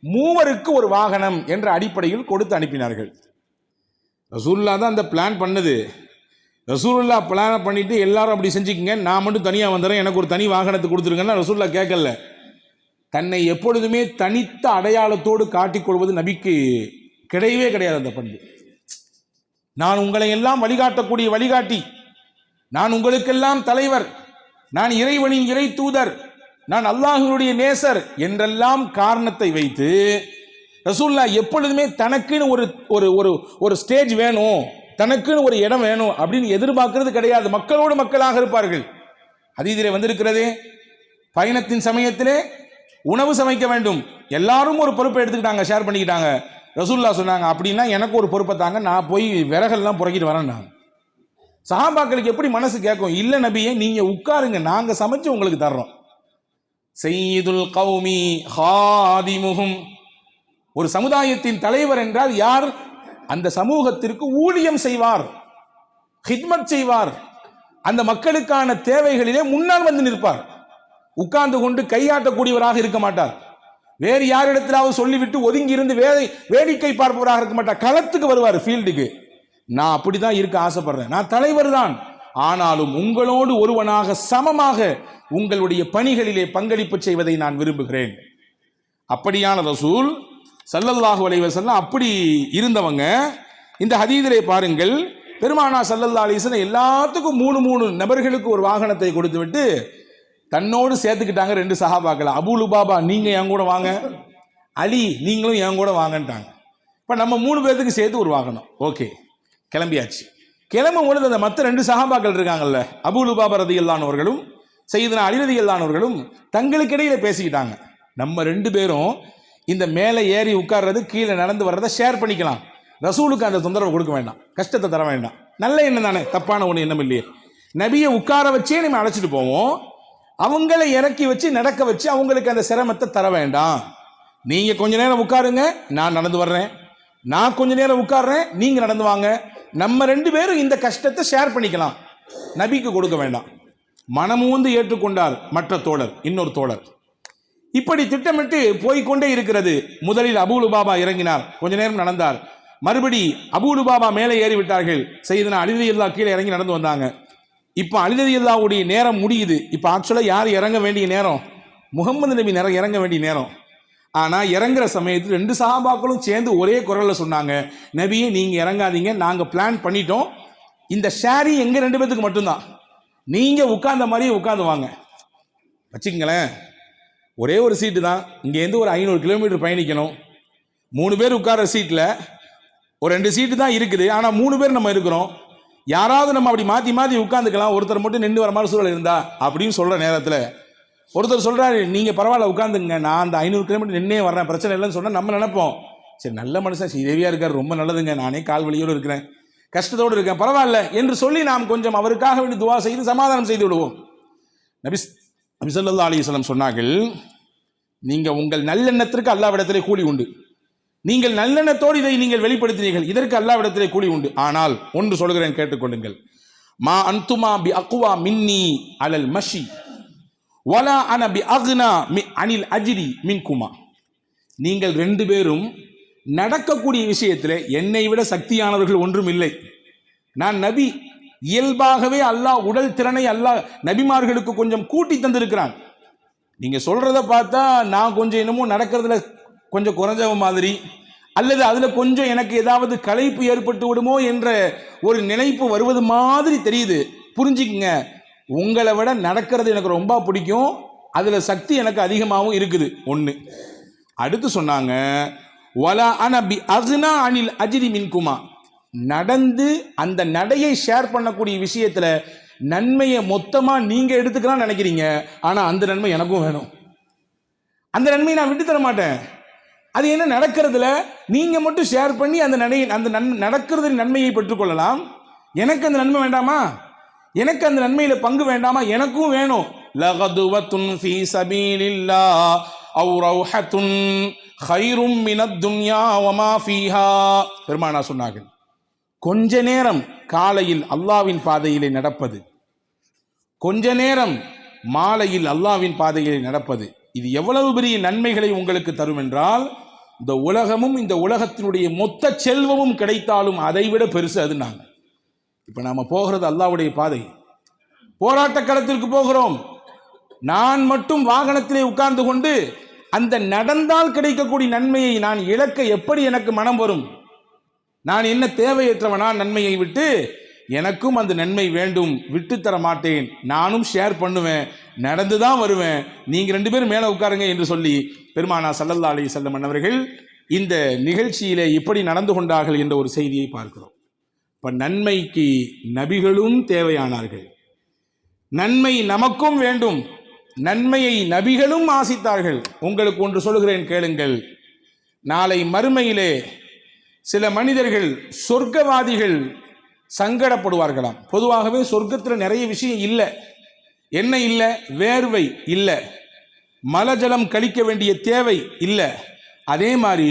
S1: 3 ஒரு வாகனம் என்ற அடிப்படையில் கொடுத்து அனுப்பினார்கள். ரசூலுல்லாஹ் தான் அந்த பிளான் பண்ணது. ரசூலுல்லாஹ் பிளான் பண்ணிட்டு எல்லாரும் அப்படி செஞ்சுக்கங்க, நான் மட்டும் தனியாக வந்துடுறேன், எனக்கு ஒரு தனி வாகனத்தை கொடுத்துருங்கன்னா ரசூலுல்லாஹ் கேட்கல. தன்னை எப்பொழுதுமே தனித்த அடையாளத்தோடு காட்டிக்கொள்வது நபிக்கு கிடையவே கிடையாது அந்த பண்பு. நான் உங்களை எல்லாம் வழிகாட்டக்கூடிய வழிகாட்டி, நான் உங்களுக்கெல்லாம் தலைவர், நான் இறைவனின் இறை தூதர், நான் அல்லாஹ்வுடைய நேசர் என்றெல்லாம் காரணத்தை வைத்து ரசூலுல்லாஹ் எப்பொழுதுமே தனக்குன்னு ஒரு ஸ்டேஜ் வேணும், தனக்குன்னு ஒரு இடம் வேணும் அப்படின்னு எதிர்பார்க்கிறது கிடையாது. மக்களோடு மக்களாக இருப்பார்கள். ஹதீஸிலே வந்திருக்கிறதே, பயணத்தின் சமயத்திலே உணவு சமைக்க வேண்டும். எல்லாரும் ஒரு பொறுப்பை எடுத்துக்கிட்டாங்க, ஷேர் பண்ணிக்கிட்டாங்க. ரசூலுல்லாஹ் சொன்னாங்க, அப்படின்னா எனக்கு ஒரு பொறுப்பை தாங்க, நான் போய் விறகெல்லாம் புறக்கிட்டு வரேன். சஹாபாக்களுக்கு எப்படி மனசு கேட்கும்? இல்ல நபியே, நீங்க உட்காருங்க, நாங்க சமைச்சு உங்களுக்கு தர்றோம். சய்யிதுல் கௌமி ஹாதிமுஹும். ஒரு சமுதாயத்தின் தலைவர் என்றால் யார்? அந்த சமூகத்திற்கு ஊழியம் செய்வார், ஹித்மத் செய்வார், அந்த மக்களுக்கான தேவைகளிலே முன்னால் வந்து நிற்பார். உட்கார்ந்து கொண்டு கையாட்டக்கூடியவராக இருக்க மாட்டார். வேறு யாரிடத்திலாவது சொல்லிவிட்டு ஒதுங்கி இருந்து வேடிக்கை பார்ப்பவராக இருக்க மாட்டார். களத்துக்கு வருவார், ஃபீல்டுக்கு. நான் அப்படிதான் இருக்க ஆசைப்படுறேன், நான் தலைவர் தான், ஆனாலும் உங்களோடு ஒருவனாக சமமாக உங்களுடைய பணிகளிலே பங்களிப்பு செய்வதை நான் விரும்புகிறேன். அப்படியான ரசூல் ஸல்லல்லாஹு அலைஹி வஸல்லம் அப்படி இருந்தவங்க. இந்த ஹதீஸிலே பாருங்கள், பெருமானார் ஸல்லல்லாஹு அலைஹி வஸல்லம் எல்லாத்துக்கும் 3 நபர்களுக்கு ஒரு வாகனத்தை கொடுத்து விட்டு தன்னோடு சேர்த்துக்கிட்டாங்க 2 சஹாபாக்கள். அபூ லுபாபா நீங்க என் கூட வாங்க, அலி நீங்களும் என் கூட வாங்கன்ட்டாங்க. இப்போ நம்ம 3 பேருக்கு சேர்த்து ஒரு வாகனம். ஓகே, கிளம்பியாச்சு. கிளம்பும் பொழுது அந்த மற்ற 2 சஹாபாக்கள் இருக்காங்கல்ல, அபூ லுபாபா ரலியல்லாஹு அவர்களும் சையதுனா அலி ரலியல்லாஹு அவர்களும் தங்களுக்கு இடையில பேசிக்கிட்டாங்க. நம்ம 2 பேரும் இந்த மேலே ஏறி உட்கார்றது, கீழே நடந்து வர்றதை ஷேர் பண்ணிக்கலாம். ரசூலுக்கு அந்த தொந்தரவு கொடுக்க வேண்டாம், கஷ்டத்தை தர வேண்டாம். நல்ல எண்ணம் தானே, தப்பான ஒன்று எண்ணம் இல்லையே. நபியை உட்கார வச்சே நம்ம அழைச்சிட்டு போவோம், அவங்களை இறக்கி வச்சு நடக்க வச்சு அவங்களுக்கு அந்த சிரமத்தை தர வேண்டாம். நீங்க கொஞ்ச நேரம் உட்காருங்க, நான் நடந்து வர்றேன், நான் கொஞ்ச நேரம் உட்கார்றேன், நீங்க நடந்து வாங்க, நம்ம 2 பேரும் இந்த கஷ்டத்தை ஷேர் பண்ணிக்கலாம். நபிக்கு கொடுக்க வேண்டாம். மனமூந்து ஏற்றுக்கொண்டார் மற்ற தோழர், இன்னொரு தோழர். இப்படி திட்டமிட்டு போய்கொண்டே இருக்கிறது. முதலில் அபூ லுபாபா இறங்கினார், கொஞ்ச நேரம் நடந்தார். மறுபடி அபூ லுபாபா மேலே ஏறி விட்டார்கள். சையதுனா அலி ரலியல்லாஹு கீழே இறங்கி நடந்து வந்தாங்க. இப்போ அலி ரலியல்லாஹுடைய நேரம் முடியுது. இப்போ ஆக்சுவலாக யார் இறங்க வேண்டிய நேரம்? முகமது நபி இறங்க வேண்டிய நேரம். ஆனால் இறங்குற சமயத்தில் 2 சஹாபாக்களும் சேர்ந்து ஒரே குரலில் சொன்னாங்க, நபியே நீங்கள் இறங்காதீங்க, நாங்கள் பிளான் பண்ணிட்டோம், இந்த ஷேரி எங்கள் 2 பேத்துக்கு மட்டும்தான், நீங்கள் உட்கார்ந்த மாதிரியே உட்காந்து வாங்க. வச்சுக்கங்களேன், ஒரே ஒரு சீட்டு தான், இங்கேருந்து ஒரு 500 கிலோமீட்டர் பயணிக்கணும், 3 பேர் உட்கார்ற சீட்டில் ஒரு 2 சீட்டு தான் இருக்குது, ஆனால் 3 பேர் நம்ம இருக்கிறோம், யாராவது நம்ம அப்படி மாற்றி மாற்றி உட்காந்துக்கலாம், ஒருத்தர் மட்டும் நின்று வர மாதிரி சூழல் இருந்தா அப்படின்னு சொல்கிற நேரத்தில் ஒருத்தர் சொல்கிறாரு, நீங்கள் பரவாயில்ல உட்காந்துங்க, நான் அந்த 500 கிலோமீட்டர் நின்னே வர்றேன், பிரச்சனை இல்லைன்னு சொன்னால் நம்ம நினைப்போம், சரி நல்ல மனுஷன் ஸ்ரீதேவியாக இருக்கார், ரொம்ப நல்லதுங்க, நானே கால் வலியோடு இருக்கிறேன், கஷ்டத்தோடு இருக்கேன், பரவாயில்ல என்று சொல்லி நாம் கொஞ்சம் அவருக்காக வேண்டி துவா செய்து சமாதானம் செய்து விடுவோம். நபி ஸல்லல்லாஹு அலைஹி வஸல்லம் சொன்னார்கள், நீங்கள் உங்கள் நல்லெண்ணத்திற்கு அல்லாஹ்விடத்திலே கூலி உண்டு, நீங்கள் நல்லெண்ணத்தோடு இதை நீங்கள் வெளிப்படுத்தினீர்கள், இதற்கு அல்லாஹ்விடத்திலே கூலி உண்டு. ஆனால் ஒன்று சொல்கிறேன், கேட்டுக்கொள்ளுங்கள். மா அன்துமா பி அக்வா மின்னி அலல் மஷி வலா அன பி அக்னா அனில் அஜ்ரி மின்குமா. நீங்கள் 2 பேரும் நடக்கக்கூடிய விஷயத்தில் என்னை விட சக்தியானவர்கள் ஒன்றும் இல்லை. நான் நபி, இயல்பாகவே அல்லாஹ் உடல் திறனை அல்லாஹ் நபிமார்களுக்கு கொஞ்சம் கூட்டி தந்திருக்கிறான். நீங்கள் சொல்கிறத பார்த்தா நான் கொஞ்சம் என்னமோ நடக்கிறதுல கொஞ்சம் குறைஞ்சவ மாதிரி, அல்லது அதில் கொஞ்சம் எனக்கு ஏதாவது களைப்பு ஏற்பட்டு விடுமோ என்ற ஒரு நினைப்பு வருவது மாதிரி தெரியுது. புரிஞ்சுக்குங்க, உங்களை விட நடக்கிறது எனக்கு ரொம்ப பிடிக்கும், அதில் சக்தி எனக்கு அதிகமாகவும் இருக்குது. ஒன்று. அடுத்து சொன்னாங்க, வலா அனபி அக்னா அனில் அஜ்ரி மின்குமா. நடந்து அந்த நடையை ஷேர் பண்ணக்கூடிய விஷயத்தில் நன்மையை மொத்தமாக நீங்கள் எடுத்துக்கலாம்னு நினைக்கிறீங்க, ஆனால் அந்த நன்மை எனக்கும் வேணும், அந்த நன்மையை நான் விட்டு தர மாட்டேன். அது என்ன, நடக்கிறதுல நீங்கள் மட்டும் ஷேர் பண்ணி அந்த நடக்கிறது நன்மையை பெற்றுக்கொள்ளலாம், எனக்கு அந்த நன்மை வேண்டாமா, எனக்கு அந்த நன்மையில் பங்கு வேண்டாமா, எனக்கும் வேணும். லகதுவத்துன் ஃபீ சபீலில்லாஹ் அவ் ரௌஹத்துன் கைரும் மினத் துன்யா வமா ஃபீஹா. பெருமானா சொன்னார்கள், கொஞ்ச நேரம் காலையில் அல்லாஹ்வின் பாதையிலே நடப்பது, கொஞ்ச நேரம் மாலையில் அல்லாஹ்வின் பாதையிலே நடப்பது, இது எவ்வளவு பெரிய நன்மைகளை உங்களுக்கு தரும் என்றால், இந்த உலகமும் இந்த உலகத்தினுடைய மொத்த செல்வமும் கிடைத்தாலும் அதைவிட பெருசு அது. நாங்கள் இப்போ நாம் போகிறது அல்லாஹ்வுடைய பாதை, போராட்ட களத்திற்கு போகிறோம். நான் மட்டும் வாகனத்திலே உட்கார்ந்து கொண்டு அந்த நடந்தால் கிடைக்கக்கூடிய நன்மையை நான் இழக்க எப்படி எனக்கு மனம் வரும்? நான் என்ன தேவையற்றவனா? நன்மையை விட்டு எனக்கும் அந்த நன்மை வேண்டும், விட்டுத்தர மாட்டேன், நானும் ஷேர் பண்ணுவேன், நடந்து தான் வருவேன், நீங்கள் 2 பேரும் மேலே உட்காருங்க என்று சொல்லி பெருமானா ஸல்லல்லாஹு அலைஹி வஸல்லம் அவர்கள் இந்த நிகழ்ச்சியிலே இப்படி நடந்து கொண்டார்கள் என்ற ஒரு செய்தியை பார்க்கிறோம். இப்போ நன்மைக்கு நபிகளும் தேவையானார்கள், நன்மை நமக்கும் வேண்டும், நன்மையை நபிகளும் ஆசித்தார்கள். உங்களுக்கு ஒன்று சொல்கிறேன், கேளுங்கள். நாளை மறுமையிலே சில மனிதர்கள், சொர்க்கவாதிகள் சங்கடப்படுவார்களாம். பொதுவாகவே சொர்க்கத்தில் நிறைய விஷயம் இல்லை. என்ன இல்லை? வேர்வை இல்லை, மலஜலம் கழிக்க வேண்டிய தேவை இல்லை. அதே மாதிரி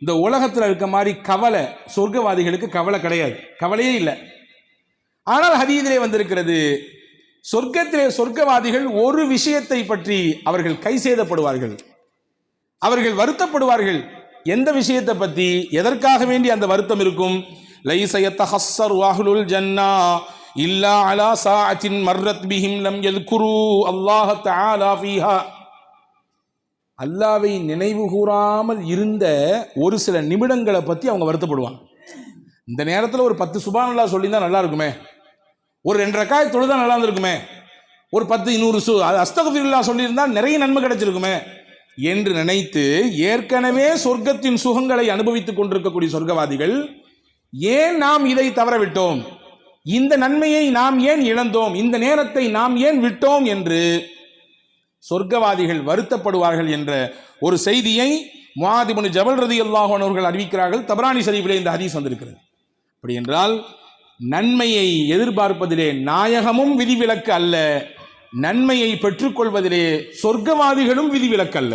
S1: இந்த உலகத்தில் இருக்க மாதிரி கவலை சொர்க்கவாதிகளுக்கு கவலை கிடையாது, கவலையே இல்லை. ஆனால் ஹதீஸிலே வந்திருக்கிறது, சொர்க்கத்திலே சொர்க்கவாதிகள் ஒரு விஷயத்தை பற்றி அவர்கள் கை சேதப்படுவார்கள், அவர்கள் வருத்தப்படுவார்கள். எந்த விஷயத்தை பற்றி, எதற்காக வேண்டி அந்த வருத்தம் இருக்கும்? லைஸ யத்தஹஸ்ஸரு அஹ்லுல் ஜன்னா இல்லா அலா சாஅத்தின் மர்ரத் பிஹிம் லம் யذ்குரு அல்லாஹ் தஆலா ஃபீஹா. அல்லாஹ்வை நினைவு கூறாமல் இருந்த ஒரு சில நிமிடங்களை பற்றி அவங்க வருத்தப்படுவாங்க. இந்த நேரத்தில் ஒரு 10 சுப்ஹானல்லாஹ் சொல்லியிருந்தால் நல்லா இருக்குமே, ஒரு 2 ரக்காத் தொழுதா நல்லா இருந்திருக்குமே, ஒரு 10 100 அஸ்தக்ஃபிருல்லாஹ் சொல்லியிருந்தால் நிறைய நன்மை கிடைச்சிருக்குமே என்று நினைத்து ஏற்கனவே சொர்க்கத்தின் சுகங்களை அனுபவித்துக் கொண்டிருக்கக்கூடிய சொர்க்கவாதிகள், ஏன் நாம் இதை தவறவிட்டோம், இந்த நன்மையை நாம் ஏன் இழந்தோம், இந்த நேரத்தை நாம் ஏன் விட்டோம் என்று சொர்க்கவாதிகள் வருத்தப்படுவார்கள் என்ற ஒரு செய்தியை முஆத் இப்னு ஜபல் ரலியல்லாஹு அன்ஹு அவர்கள் அறிவிக்கிறார்கள். தபரானி ஷரீஃபிலே இந்த ஹதீஸ் வந்திருக்கிறது. அப்படி என்றால் நன்மையை எதிர்பார்ப்பதிலே நாயகமும் விதிவிலக்கு அல்ல, நன்மையை பெற்றுக்கொள்வதிலே சொர்க்கவாதிகளும் விதிவிலக்கு அல்ல.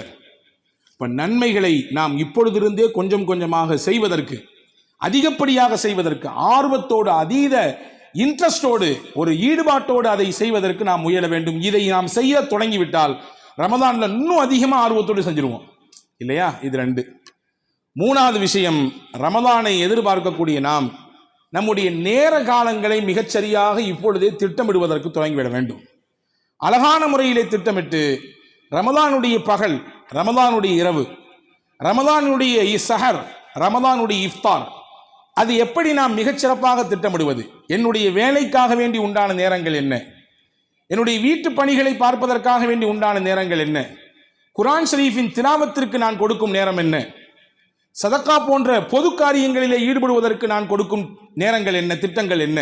S1: இப்போ நன்மைகளை நாம் இப்பொழுதிருந்தே கொஞ்சம் கொஞ்சமாக செய்வதற்கு, அதிகப்படியாக செய்வதற்கு, ஆர்வத்தோடு, அதீத இன்ட்ரெஸ்டோடு, ஒரு ஈடுபாட்டோடு அதை செய்வதற்கு நாம் முயல வேண்டும். இதை நாம் செய்ய தொடங்கிவிட்டால் ரமதான்ல இன்னும் அதிகமாக ஆர்வத்தோடு செஞ்சிருவோம் இல்லையா? இது 2. 3வது விஷயம், ரமதானை எதிர்பார்க்கக்கூடிய நாம் நம்முடைய நேர காலங்களை மிகச்சரியாக இப்பொழுதே திட்டமிடுவதற்கு தொடங்கிவிட வேண்டும். அழகான முறையிலே திட்டமிட்டு ரமதானுடைய பகல், ரமதானுடைய இரவு, ரமதானுடைய இஸ்ஸஹர், ரமதானுடைய இஃப்தார், அது எப்படி நாம் மிகச்சிறப்பாக திட்டமிடுவது? என்னுடைய வேலைக்காக வேண்டி உண்டான நேரங்கள் என்ன? என்னுடைய வீட்டு பணிகளை பார்ப்பதற்காக வேண்டி உண்டான நேரங்கள் என்ன? குர்ஆன் ஷரீஃபின் திலாவத்திற்கு நான் கொடுக்கும் நேரம் என்ன? சதக்கா போன்ற பொது காரியங்களிலே ஈடுபடுவதற்கு நான் கொடுக்கும் நேரங்கள் என்ன, திட்டங்கள் என்ன?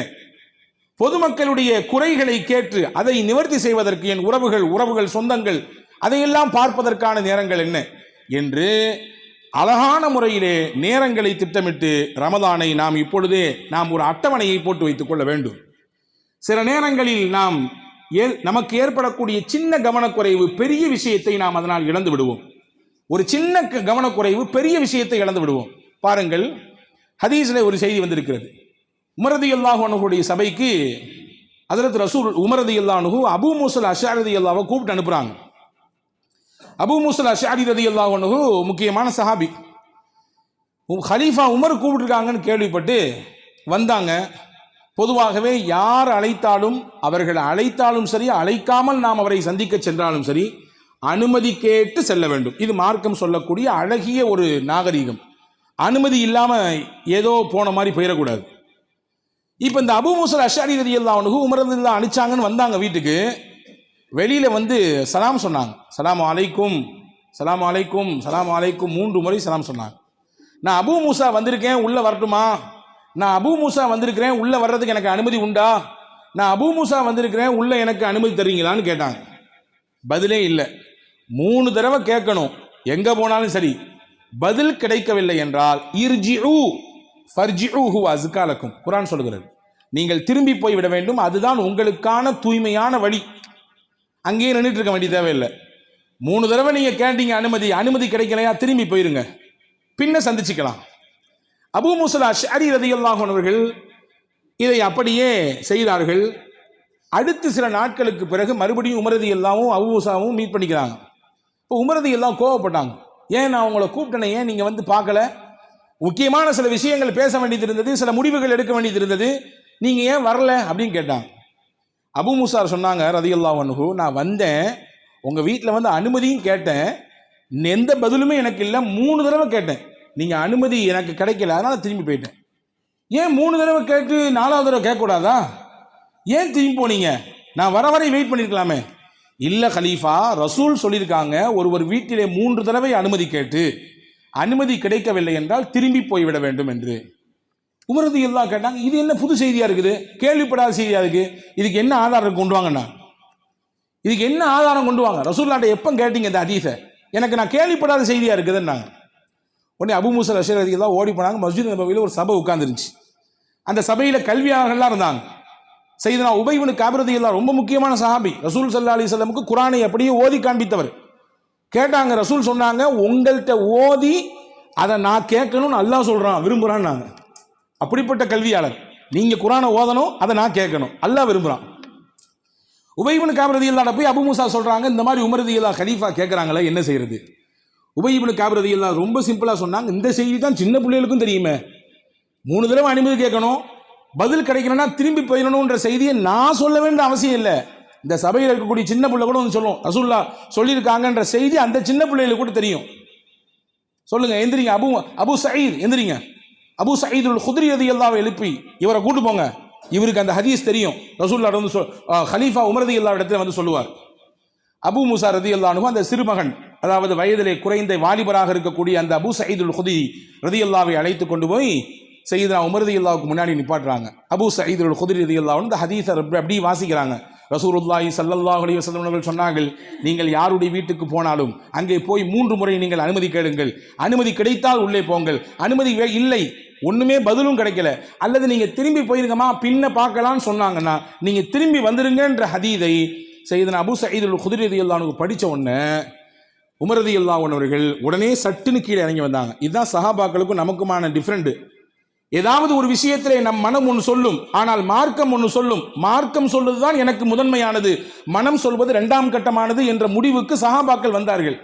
S1: பொதுமக்களுடைய குறைகளை கேட்டு அதை நிவர்த்தி செய்வதற்கு என் உறவுகள் சொந்தங்கள் அதையெல்லாம் பார்ப்பதற்கான நேரங்கள் என்ன என்று அழகான முறையிலே நேரங்களை திட்டமிட்டு ரமதானை நாம் இப்பொழுதே ஒரு அட்டவணையை போட்டு வைத்துக் கொள்ள வேண்டும். சில நேரங்களில் நமக்கு ஏற்படக்கூடிய சின்ன கவனக்குறைவு பெரிய விஷயத்தை நாம் அதனால் இழந்து விடுவோம். ஒரு சின்ன கவனக்குறைவு பெரிய விஷயத்தை இழந்து விடுவோம். பாருங்கள், ஹதீஸில் ஒரு செய்தி வந்திருக்கிறது. உமர் ரலியல்லாஹு அன்ஹுடைய சபைக்கு ஹஜ்ரத் ரசூல் உமர் ரலியல்லாஹு அன்ஹு அபூ மூஸா அஷ்அரி ரலியல்லாஹு கூப்பிட்டு அனுப்புறாங்க. அபூ மூஸா அஷ்அரி ரலியல்லாஹு அன்ஹு முக்கியமான சஹாபி. ஹலீஃபா உமர் கூப்பிட்டுருக்காங்கன்னு கேள்விப்பட்டு வந்தாங்க. பொதுவாகவே யார் அழைத்தாலும், அவர்கள் அழைத்தாலும் சரி, அழைக்காமல் நாம் அவரை சந்திக்க சென்றாலும் சரி, அனுமதி கேட்டு செல்ல வேண்டும். இது மார்க்கம் சொல்லக்கூடிய அழகிய ஒரு நாகரீகம். அனுமதி இல்லாமல் ஏதோ போன மாதிரி போயிடக்கூடாது. இப்போ இந்த அபூ மூஸா அஷ்அரி ரலியல்லாஹு அன்ஹு உமர் ரலியல்லாஹு அனுப்பிச்சாங்கன்னு வந்தாங்க வீட்டுக்கு. வெளியில் வந்து சலாம் சொன்னாங்க. சலாம் அலைக்கும், சலாம் அலைக்கும், சலாம் அலைக்கும் 3 முறை சலாம் சொன்னாங்க. நான் அபூ மூஸா வந்திருக்கேன், உள்ளே வரட்டுமா? நான் அபூ மூஸா வந்திருக்கிறேன், உள்ளே வர்றதுக்கு எனக்கு அனுமதி உண்டா? நான் அபூ மூஸா வந்திருக்கிறேன், உள்ளே எனக்கு அனுமதி தர்றீங்களான்னு கேட்டாங்க. பதிலே இல்லை. 3 தடவை கேட்கணும், எங்கே போனாலும் சரி. பதில் கிடைக்கவில்லை என்றால் இர்ஜிஉ ஃபர்ஜிஉ ஹுவ அஸ்கா லக்கும், குர்ஆன் சொல்கிறது. நீங்கள் திரும்பி போய் விட வேண்டும், அதுதான் உங்களுக்கான தூய்மையான வழி. அங்கேயே நின்றுட்டு இருக்க வேண்டிய தேவையில்லை. 3 தடவை நீங்கள் கேட்டீங்க அனுமதி கிடைக்கலையா, திரும்பி போயிருங்க, பின்ன சந்திச்சுக்கலாம். அபூ மூஸா அஷ்அரி ரலியல்லாஹு அன்ஹு அவர்கள் இதை அப்படியே செய்தார்கள். அடுத்து சில நாட்களுக்கு பிறகு மறுபடியும் உமர் ரலியல்லாஹு அபூ மூஸாவும் மீட் பண்ணிக்கிறாங்க. இப்போ உமர் ரலியல்லாஹு கோவப்பட்டாங்க. ஏன் நான் உங்களை கூப்பிட்டேனே, ஏன் நீங்கள் வந்து பார்க்கல? முக்கியமான சில விஷயங்கள் பேச வேண்டியது இருந்தது, சில முடிவுகள் எடுக்க வேண்டியது இருந்தது, நீங்கள் ஏன் வரல அப்படின்னு கேட்டாங்க. அபூ மூஸா சொன்னாங்க ரலியல்லாஹு அன்ஹு, நான் வந்தேன், உங்கள் வீட்டில் வந்து அனுமதியும் கேட்டேன், எந்த பதிலுமே எனக்கு இல்லை. 3 தடவை கேட்டேன், நீங்கள் அனுமதி எனக்கு கிடைக்கல, அதனால் திரும்பி போயிட்டேன். ஏன் 3 தடவை கேட்டு 4வது தடவை கேட்கக்கூடாதா? ஏன் திரும்பி போனீங்க? நான் வர வரை வெயிட் பண்ணியிருக்கலாமே. இல்லை கலீஃபா, ரசூல் சொல்லியிருக்காங்க, ஒருவர் வீட்டிலே 3 தடவை அனுமதி கேட்டு அனுமதி கிடைக்கவில்லை என்றால் திரும்பி போய்விட வேண்டும் என்று. உமர் ரலியல்லாஹு கேட்டாங்க, இது என்ன புது செய்தியாக இருக்குது, கேள்விப்படாத செய்தியாக இருக்குது, இதுக்கு என்ன ஆதாரம் கொண்டு வாங்கண்ணா? இதுக்கு என்ன ஆதாரம் கொண்டு வாங்க? ரசூலுல்லாஹ்ட்ட எப்போ கேட்டீங்க இந்த ஹதீஸை? எனக்கு நான் கேள்விப்படாத செய்தியாக இருக்குதுன்னாங்க. உடனே அபூ மூஸா அஷ்அரி ரலியல்லாஹு ஓடி போனாங்க. மஸ்ஜித் நபவியில் ஒரு சபை உட்கார்ந்துருந்துச்சு. அந்த சபையில் கல்வியாளர்கள்லாம் இருந்தாங்க. சையதுனா உபை இப்னு கஅப் ரலியல்லாஹு ரொம்ப முக்கியமான சஹாபி. ரசூல் ஸல்லல்லாஹு அலைஹி வஸல்லமுக்கு குர்ஆனை அப்படியே ஓதி காண்பித்தவர். கேட்டாங்க, ரசூல் சொன்னாங்க, உங்கள்கிட்ட ஓதி அதை நான் கேட்கணும்னு அல்லாஹ் சொல்கிறான், விரும்புகிறான்னாங்க. அப்படிப்பட்ட கல்வியாளர். நீங்கள் குர்ஆனை ஓதணும், அதை நான் கேட்கணும், அல்லாஹ் விரும்புகிறான். உபை இப்னு கஅப் ரலியல்லாஹு போய் அபூ மூஸா சொல்கிறாங்க, இந்த மாதிரி உமர் ரலியல்லாஹு கலீஃபா கேட்குறாங்களே, என்ன செய்யறது? உபை இப்னு கஅப் ரலியல்லாஹு ரொம்ப சிம்பிளாக சொன்னாங்க, இந்த செய்தி தான் சின்ன பிள்ளைகளுக்கும் தெரியுமே. 3 தடவை அனுமதி கேட்கணும், பதில் கிடைக்கணும்னா திரும்பி போயிடணுன்ற செய்தியை நான் சொல்ல வேண்டிய அவசியம் இல்லை. இந்த சபையில் இருக்கக்கூடிய சின்ன பிள்ளை கூட வந்து சொல்லும், ரசூலுல்லாஹ் சொல்லியிருக்காங்கன்ற செய்தி அந்த சின்ன பிள்ளைகளுக்கு கூட தெரியும். சொல்லுங்க, எந்திரிங்க, அபு சயீத் எந்திரிங்க. அபு சயீத் அல் குத்ரி ரலியல்லாஹு எழுப்பி இவரை கூட்டு போங்க, இவருக்கு அந்த ஹதீஸ் தெரியும். ரசூலுல்லாஹ் வந்து ஹலீஃபா உமர் ரலியல்லாஹு இடத்துல வந்து சொல்லுவார். அபூ மூஸா ரலியல்லாஹு அன்ஹு அந்த சிறுமகன், அதாவது வயதிலே குறைந்த வாலிபராக இருக்கக்கூடிய அந்த அபு சயீத் அல் குத்ரி ரலியல்லாஹுவை அழைத்து கொண்டு போய் சையதுனா உமர் ரலியல்லாஹுக்கு முன்னாடி நிப்பாட்டுறாங்க. அபு சயீத் அல் குத்ரி ரலியல்லாஹு அன்ஹு இந்த ஹதீஸை அப்படி வாசிக்கிறாங்க. ரசூலுல்லாஹி ஸல்லல்லாஹு அலைஹி வஸல்லம் அவர்கள் சொன்னார்கள், நீங்கள் யாருடைய வீட்டுக்கு போனாலும் அங்கே போய் 3 முறை நீங்கள் அனுமதி கேளுங்கள். அனுமதி கிடைத்தால் உள்ளே போங்கள், அனுமதி இல்லை, ஒன்றுமே பதிலும் கிடைக்கல, அல்லது நீங்கள் திரும்பி போயிருங்கம்மா பின்ன பார்க்கலான்னு சொன்னாங்கன்னா நீங்கள் திரும்பி வந்துருங்கன்ற ஹதீதை சையதுனா அபு சயீத் அல் குத்ரி ரலியல்லாஹு அன்ஹு படித்த உடனே உமர் ரலியல்லாஹு அன்ஹு அவர்கள் உடனே சட்டுன்னு கீழே இறங்கி வந்தாங்க. இதுதான் சஹாபாக்களுக்கும் நமக்குமான டிஃப்ரெண்ட். ஏதாவது ஒரு விஷயத்திலே நம் மனம் ஒன்று சொல்லும், ஆனால் மார்க்கம் ஒன்று சொல்லும். மார்க்கம் சொல்வதுதான் எனக்கு முதன்மையானது, மனம் சொல்வது 2ஆம் கட்டமானது என்ற முடிவுக்கு சஹாபாக்கள் வந்தார்கள்.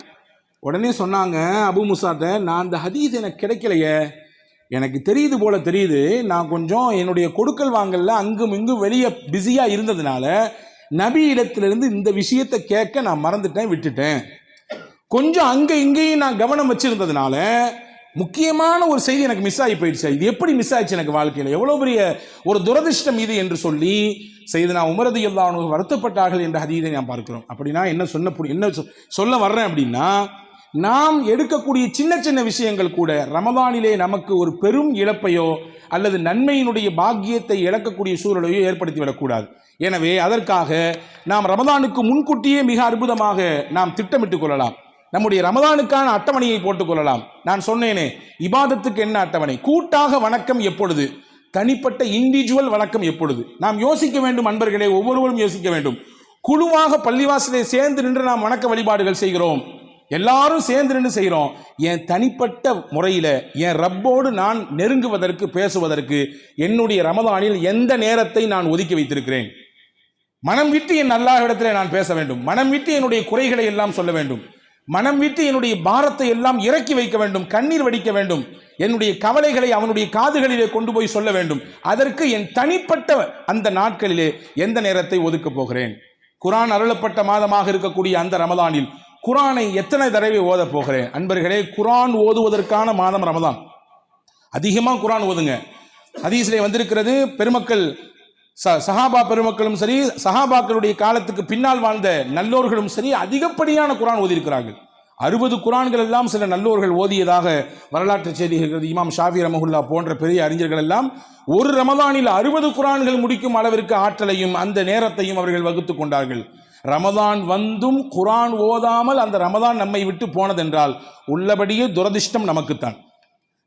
S1: உடனே சொன்னாங்க அபூ மூஸாட்ட, நான் அந்த ஹதீஸ் எனக்கு கிடைக்கலையே, எனக்கு தெரியுது போல தெரியுது, நான் கொஞ்சம் என்னுடைய கொடுக்கல் வாங்கல்ல அங்கும் இங்கும் வெளியே பிஸியாக இருந்ததுனால நபி இடத்திலிருந்து இந்த விஷயத்தை கேட்க நான் மறந்துட்டேன், விட்டுட்டேன். கொஞ்சம் அங்கே இங்கேயும் நான் கவனம் வச்சிருந்ததுனால முக்கியமான ஒரு செய்தி எனக்கு மிஸ் ஆகி போயிடுச்சு. இது எப்படி மிஸ் ஆயிடுச்சு எனக்கு வாழ்க்கையில், எவ்வளோ பெரிய ஒரு துரதிர்ஷ்டம் இது என்று சொல்லி செய்தனா உமர் ரலியல்லாஹு அன்ஹு வருத்தப்பட்டார்கள் என்ற ஹதீஸை நாம் பார்க்கிறோம். அப்படின்னா என்ன சொல்ல வர்றேன் அப்படின்னா, நாம் எடுக்கக்கூடிய சின்ன சின்ன விஷயங்கள் கூட ரமதானிலே நமக்கு ஒரு பெரும் இழப்பையோ அல்லது நன்மையினுடைய பாக்கியத்தை இழக்கக்கூடிய சூழலையோ ஏற்படுத்தி விடக்கூடாது. எனவே அதற்காக நாம் ரமதானுக்கு முன்கூட்டியே மிக அற்புதமாக நாம் திட்டமிட்டுக் கொள்ளலாம். நம்முடைய ரமதானுக்கான அட்டவணையை போட்டுக் கொள்ளலாம். நான் சொன்னேனே, இபாதத்துக்கு என்ன அட்டவணை, கூட்டாக வணக்கம் எப்பொழுது, தனிப்பட்ட இண்டிவிஜுவல் வணக்கம் எப்பொழுது, நாம் யோசிக்க வேண்டும் அன்பர்களே, ஒவ்வொருவரும் யோசிக்க வேண்டும். குழுவாக பள்ளிவாசலை சேர்ந்து நின்று நாம் வணக்க வழிபாடுகள் செய்கிறோம், எல்லாரும் சேர்ந்து நின்று செய்கிறோம். என் தனிப்பட்ட முறையில் என் ரப்போடு நான் நெருங்குவதற்கு பேசுவதற்கு என்னுடைய ரமதானில் எந்த நேரத்தை நான் ஒதுக்கி வைத்திருக்கிறேன்? மனம் விட்டு என் அல்லாஹ்விடத்திலே நான் பேச வேண்டும், மனம் விட்டு என்னுடைய குறைகளை எல்லாம் சொல்ல வேண்டும், மனம் விட்டு என்னுடைய பாரத்தை எல்லாம் இறக்கி வைக்க வேண்டும், கண்ணீர் வடிக்க வேண்டும், என்னுடைய கவலைகளை அவனுடைய காதுகளிலே கொண்டு போய் சொல்ல வேண்டும். அதற்கு என் தனிப்பட்ட அந்த நாட்களிலே எந்த நேரத்தை ஒதுக்கப் போகிறேன்? குர்ஆன் அருளப்பட்ட மாதமாக இருக்கக்கூடிய அந்த ரமதானில் குர்ஆனை எத்தனை தடவை ஓதப் போகிறேன்? அன்பர்களே, குர்ஆன் ஓதுவதற்கான மாதம் ரமதான். அதிகமாக குர்ஆன் ஓதுங்க. ஹதீஸிலே வந்திருக்கிறது, பெருமக்கள் சஹாபா பெருமக்களும் சரி, சஹாபாக்களுடைய காலத்துக்கு பின்னால் வாழ்ந்த நல்லோர்களும் சரி அதிகப்படியான குர்ஆன் ஓதியிருக்கிறார்கள். 60 குர்ஆன்கள் எல்லாம் சில நல்லோர்கள் ஓதியதாக வரலாற்று செய்திகள். இமாம் ஷாஃபி ரஹ்மத்துல்லாஹ் போன்ற பெரிய அறிஞர்கள் எல்லாம் ஒரு ரமதானில் 60 குர்ஆன்கள் முடிக்கும் அளவிற்கு ஆற்றலையும் அந்த நேரத்தையும் அவர்கள் வகுத்து கொண்டார்கள். ரமதான் வந்தும் குர்ஆன் ஓதாமல் அந்த ரமதான் நம்மை விட்டு போனதென்றால் உள்ளபடியே துரதிர்ஷ்டம் நமக்குத்தான்.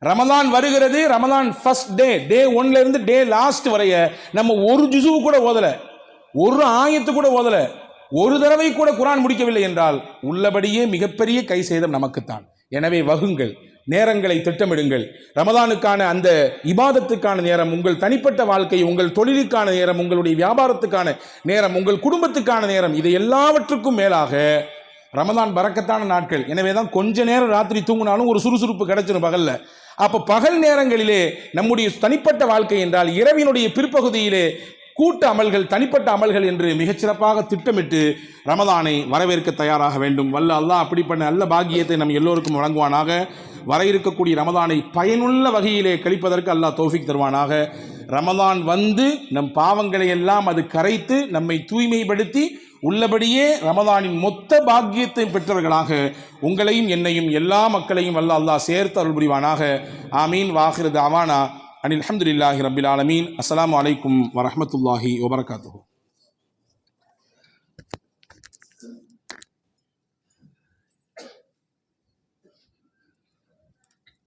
S1: ரமதான் வருகிறது, ரமதான் ஃபர்ஸ்ட் டே 1ல இருந்து டே லாஸ்ட் வரைய நம்ம ஒரு ஜுஸு கூட ஓதல, ஒரு ஆயத்து கூட ஓதல, ஒரு தடவை கூட குர்ஆன் முடிக்கவில்லை என்றால் உள்ளபடியே மிகப்பெரிய கை சேதம் நமக்குத்தான். எனவே வகுங்கள், நேரங்களை திட்டமிடுங்கள். ரமதானுக்கான அந்த இபாதத்துக்கான நேரம், உங்கள் தனிப்பட்ட வாழ்க்கை, உங்கள் தொழிலுக்கான நேரம், உங்களுடைய வியாபாரத்துக்கான நேரம், உங்கள் குடும்பத்துக்கான நேரம், இது எல்லாவற்றுக்கும் மேலாக ரமதான் பரக்கத்தான நாட்கள். எனவே தான் கொஞ்ச நேரம் ராத்திரி தூங்கினாலும் ஒரு சுறுசுறுப்பு கிடைச்சிடும் பகல்ல. அப்போ பகல் நேரங்களிலே நம்முடைய தனிப்பட்ட வாழ்க்கை என்றால் இரவினுடைய பிற்பகுதியிலே கூட்ட அமல்கள், தனிப்பட்ட அமல்கள் என்று மிகச்சிறப்பாக திட்டமிட்டு ரமதானை வரவேற்க தயாராக வேண்டும். வல்ல அல்லாஹ் அப்படிப்பட்ட நல்ல பாக்கியத்தை நம் எல்லோருக்கும் வழங்குவானாக. வர இருக்கக்கூடிய ரமதானை பயனுள்ள வகையிலே கழிப்பதற்கு அல்லாஹ் தௌஃபீக் தருவானாக. ரமதான் வந்து நம் பாவங்களை எல்லாம் அது கரைத்து நம்மை தூய்மைப்படுத்தி உள்ளபடியே ரமதானின் மொத்த பாக்கியத்தை பெற்றவர்களாக உங்களையும் என்னையும் எல்லா மக்களையும் வல்ல அல்லாஹ் சேர்த்து அருள் புரிவானாக. ஆமீன். வாஹிரு தஅவானா அனில் ஹம்துலில்லாஹி ரப்பில் ஆலமீன். அஸ்ஸலாமு அலைக்கும் வரஹ்மத்துல்லாஹி வபரகாத்துஹு.